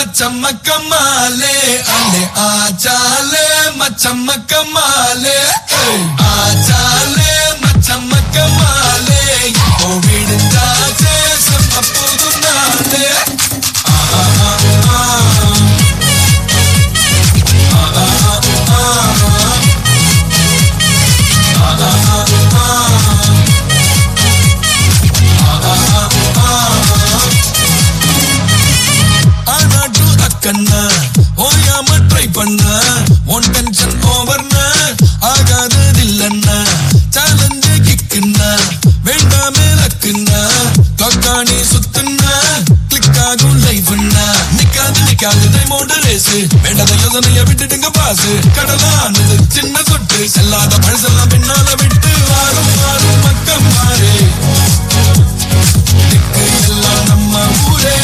मचम्मा कमाले अले आचाले मचम्मा कमाले आचाले मचम्मा कमाले कोविड जाचे संपपुदु नाले கண்ணா ஓயாம ட்ரை பண்ண ஒன் டென்ஷன் ஓவர்னா ஆகாதது இல்லன்னா சேலஞ்சு கிக்குன்னா வேண்டாமே லக்குன்னா தொக்காணி சுத்துன்னா கிளிக் ஆகும் லைஃப்னா நிக்காது டைமோட ரேசு வேண்டாத யோசனைய விட்டுடுங்க பாசு கடலானது சின்ன சொட்டு செல்லாத பழசெல்லாம் பின்னால விட்டு வாரும் பக்கம் மாறே திக்கு எல்லாம் நம்ம ஊரே